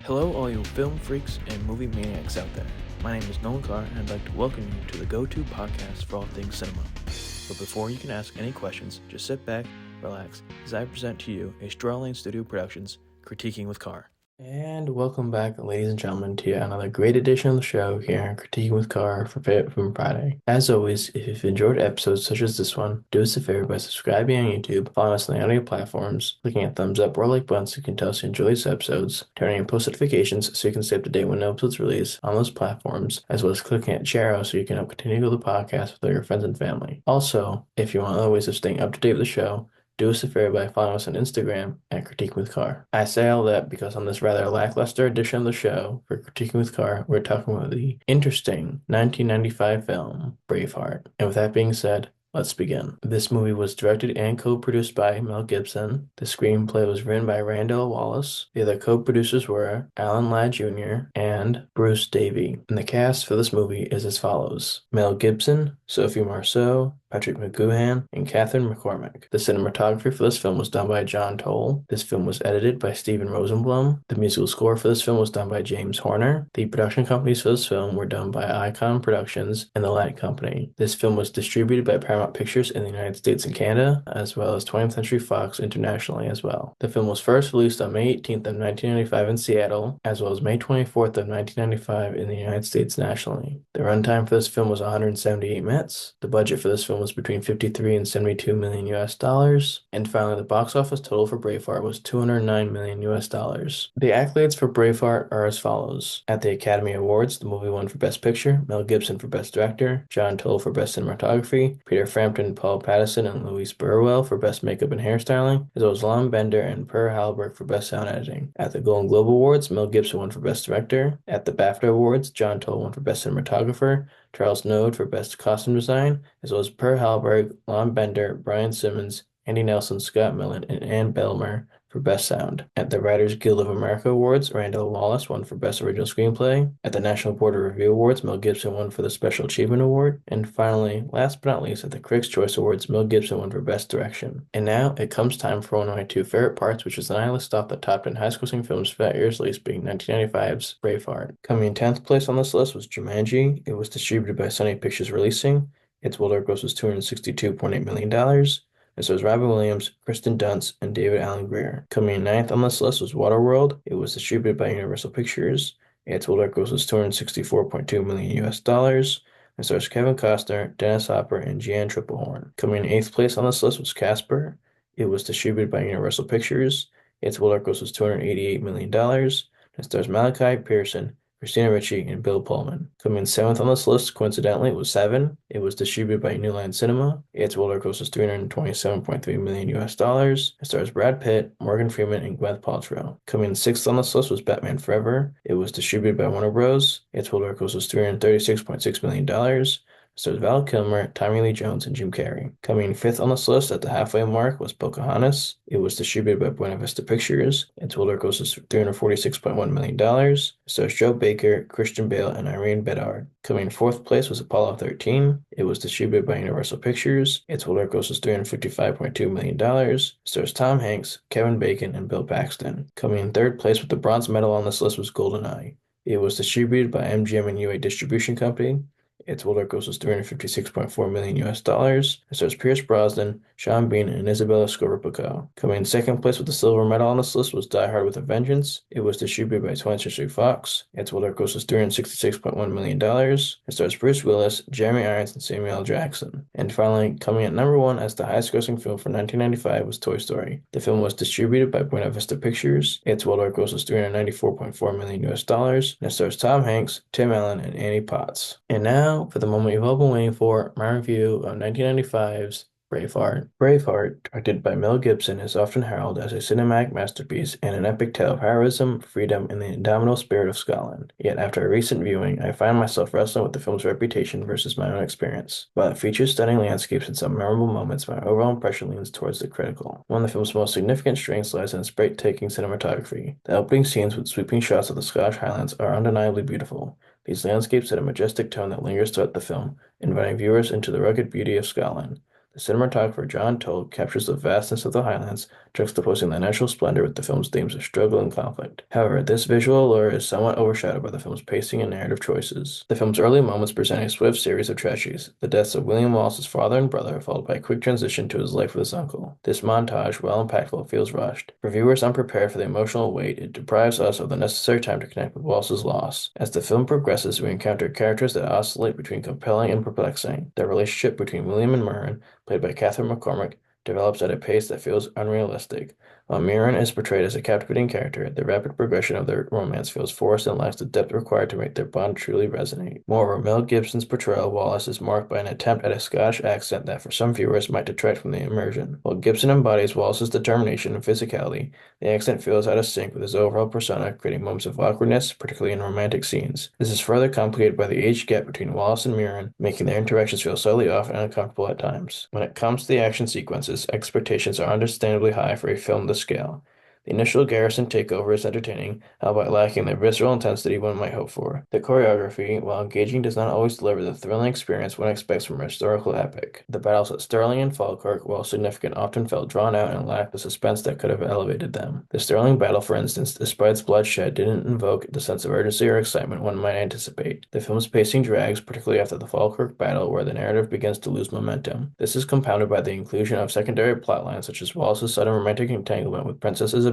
Hello all you film freaks and movie maniacs out there. My name is Nolan Carr and I'd like to welcome you to the go-to podcast for all things cinema. But before you can ask any questions, just sit back, relax, as I present to you a Straw Lane Studio Productions Critiquing with Carr. And welcome back, ladies and gentlemen, to yet another great edition of the show here on Critiquing with Carr for Film Friday. As always, if you've enjoyed episodes such as this one, do us a favor by subscribing on YouTube, following us on the audio platforms, clicking a thumbs up or like button so you can tell us you enjoy these episodes, turning on post notifications so you can stay up to date when new episodes release on those platforms, as well as clicking at share so you can help continue to grow the podcast with all your friends and family. Also, if you want other ways of staying up to date with the show, do us a favor by following us on Instagram at Critiquing with Carr. I say all that because on this rather lackluster edition of the show for Critiquing with Carr, we're talking about the interesting 1995 film Braveheart. And with that being said, let's begin. This movie was directed and co-produced by Mel Gibson. The screenplay was written by Randall Wallace. The other co-producers were Alan Ladd Jr. and Bruce Davey. And the cast for this movie is as follows: Mel Gibson, Sophie Marceau, Patrick McGoohan, and Catherine McCormick. The cinematography for this film was done by John Toll. This film was edited by Stephen Rosenblum. The musical score for this film was done by James Horner. The production companies for this film were done by Icon Productions and The Light Company. This film was distributed by Paramount Pictures in the United States and Canada, as well as 20th Century Fox internationally as well. The film was first released on May 18th of 1995 in Seattle, as well as May 24th of 1995 in the United States nationally. The runtime for this film was 178 minutes. The budget for this film was between 53 and 72 million US dollars. And finally, the box office total for Braveheart was 209 million US dollars. The accolades for Braveheart are as follows. At the Academy Awards, the movie won for Best Picture, Mel Gibson for Best Director, John Toll for Best Cinematography, Peter Frampton, Paul Patterson, and Louise Burwell for Best Makeup and Hairstyling, as well as Lon Bender and Per Halberg for Best Sound Editing. At the Golden Globe Awards, Mel Gibson won for Best Director. At the BAFTA Awards, John Toll won for Best Cinematographer, Charles Node for Best Costume Design, as well as Per Halberg, Lon Bender, Brian Simmons, Andy Nelson, Scott Millen, and Ann Belmer for Best Sound. At the Writers Guild of America Awards, Randall Wallace won for Best Original Screenplay. At the National Board of Review Awards, Mel Gibson won for the Special Achievement Award. And finally, last but not least, at the Critics' Choice Awards, Mel Gibson won for Best Direction. And now it comes time for one of my two favorite parts, which is an eye list off the top 10 high-grossing films for that year's release, being 1995's Braveheart. Coming in 10th place on this list was Jumanji. It was distributed by Sony Pictures Releasing. Its worldwide gross was $262.8 million. And so is Robin Williams, Kristen Dunst, and David Alan Grier. Coming in ninth on this list was Waterworld. It was distributed by Universal Pictures. Its worldwide gross was $264.2 million US dollars. And stars Kevin Costner, Dennis Hopper, and Jeanne Tripplehorn. Coming in eighth place on this list was Casper. It was distributed by Universal Pictures. Its worldwide gross was $288 million. And stars Malachi Pearson, Christina Ricci, and Bill Pullman. Coming in seventh on this list, coincidentally, was Seven. It was distributed by New Line Cinema. Its worldwide gross was $327.3 million US dollars. It stars Brad Pitt, Morgan Freeman, and Gwyneth Paltrow. Coming in sixth on this list was Batman Forever. It was distributed by Warner Bros. Its worldwide gross was $336.6 million. Stars Val Kilmer, Tommy Lee Jones, and Jim Carrey. Coming in fifth on this list at the halfway mark was Pocahontas. It was distributed by Buena Vista Pictures. Its worldwide gross was $346.1 million. It stars Joe Baker, Christian Bale, and Irene Bedard. Coming in fourth place was Apollo 13. It was distributed by Universal Pictures. Its worldwide gross was $355.2 million. It stars Tom Hanks, Kevin Bacon, and Bill Paxton. Coming in third place with the bronze medal on this list was GoldenEye. It was distributed by MGM and UA Distribution Company. Its worldwide gross was $356.4 million US dollars. It stars Pierce Brosnan, Sean Bean, and Isabella Scorupco. Coming in second place with the silver medal on this list was Die Hard with a Vengeance. It was distributed by 20th Century Fox. Its worldwide gross was $366.1 million. It stars Bruce Willis, Jeremy Irons, and Samuel L. Jackson. And finally, coming at number one as the highest-grossing film for 1995 was Toy Story. The film was distributed by Buena Vista Pictures. Its worldwide gross was $394.4 million US dollars. And it stars Tom Hanks, Tim Allen, and Annie Potts. And now, for the moment you've all been waiting for, my review of 1995's Braveheart. Braveheart, directed by Mel Gibson, is often heralded as a cinematic masterpiece and an epic tale of heroism, freedom, and the indomitable spirit of Scotland. Yet after a recent viewing, I find myself wrestling with the film's reputation versus my own experience. While it features stunning landscapes and some memorable moments, my overall impression leans towards the critical. One of the film's most significant strengths lies in its breathtaking cinematography. The opening scenes with sweeping shots of the Scottish Highlands are undeniably beautiful. These landscapes set a majestic tone that lingers throughout the film, inviting viewers into the rugged beauty of Scotland. The cinematographer John Toll captures the vastness of the Highlands, juxtaposing the natural splendor with the film's themes of struggle and conflict. However, this visual allure is somewhat overshadowed by the film's pacing and narrative choices. The film's early moments present a swift series of tragedies: the deaths of William Wallace's father and brother, followed by a quick transition to his life with his uncle. This montage, while impactful, feels rushed. For viewers unprepared for the emotional weight, it deprives us of the necessary time to connect with Wallace's loss. As the film progresses, we encounter characters that oscillate between compelling and perplexing. The relationship between William and Murren, played by Catherine McCormick, develops at a pace that feels unrealistic. While Mirren is portrayed as a captivating character, the rapid progression of their romance feels forced and lacks the depth required to make their bond truly resonate. Moreover, Mel Gibson's portrayal of Wallace is marked by an attempt at a Scottish accent that for some viewers might detract from the immersion. While Gibson embodies Wallace's determination and physicality, the accent feels out of sync with his overall persona, creating moments of awkwardness, particularly in romantic scenes. This is further complicated by the age gap between Wallace and Mirren, making their interactions feel slightly off and uncomfortable at times. When it comes to the action sequences, expectations are understandably high for a film this scale. The initial Garrison takeover is entertaining, albeit lacking the visceral intensity one might hope for. The choreography, while engaging, does not always deliver the thrilling experience one expects from a historical epic. The battles at Stirling and Falkirk, while significant, often felt drawn out and lacked the suspense that could have elevated them. The Stirling battle, for instance, despite its bloodshed, didn't invoke the sense of urgency or excitement one might anticipate. The film's pacing drags, particularly after the Falkirk battle, where the narrative begins to lose momentum. This is compounded by the inclusion of secondary plotlines such as Wallace's sudden romantic entanglement with Princess Isabella,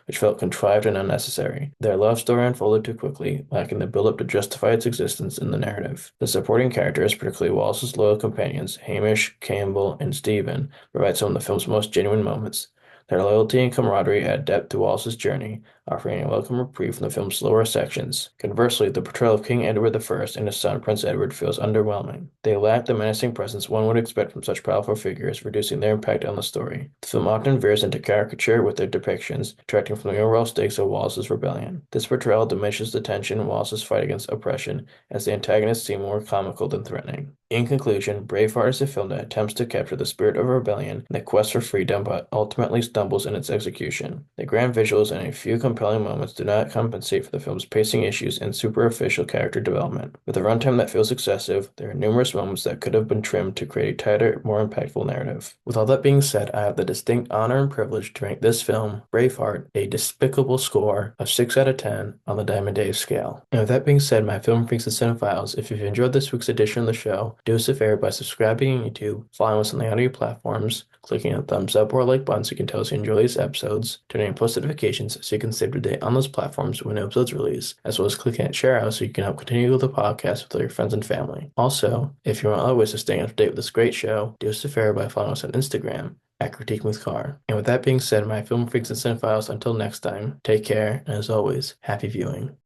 which felt contrived and unnecessary. Their love story unfolded too quickly, lacking the build-up to justify its existence in the narrative. The supporting characters, particularly Wallace's loyal companions, Hamish, Campbell, and Stephen, provide some of the film's most genuine moments. Their loyalty and camaraderie add depth to Wallace's journey, offering a welcome reprieve from the film's slower sections. Conversely, the portrayal of King Edward I and his son Prince Edward feels underwhelming. They lack the menacing presence one would expect from such powerful figures, reducing their impact on the story. The film often veers into caricature with their depictions, detracting from the overall stakes of Wallace's rebellion. This portrayal diminishes the tension in Wallace's fight against oppression, as the antagonists seem more comical than threatening. In conclusion, Braveheart is a film that attempts to capture the spirit of rebellion and the quest for freedom, but ultimately stumbles in its execution. The grand visuals and a few compelling moments do not compensate for the film's pacing issues and superficial character development. With a runtime that feels excessive, there are numerous moments that could have been trimmed to create a tighter, more impactful narrative. With all that being said, I have the distinct honor and privilege to rank this film, Braveheart, a despicable score of 6 out of 10 on the Diamond Dave scale. And with that being said, my film freaks and cinephiles, if you've enjoyed this week's edition of the show, do us a favor by subscribing on YouTube, following us on the audio platforms, clicking on the thumbs up or like button so you can tell us you enjoy these episodes, turning on post notifications so you can stay up to date on those platforms when episodes release, as well as clicking at share out so you can help continue the podcast with all your friends and family. Also, if you want other ways to stay up to date with this great show, do us a favor by following us on Instagram at Critiquing with Carr. And with that being said, my film freaks and cinephiles, until next time, take care, and as always, happy viewing.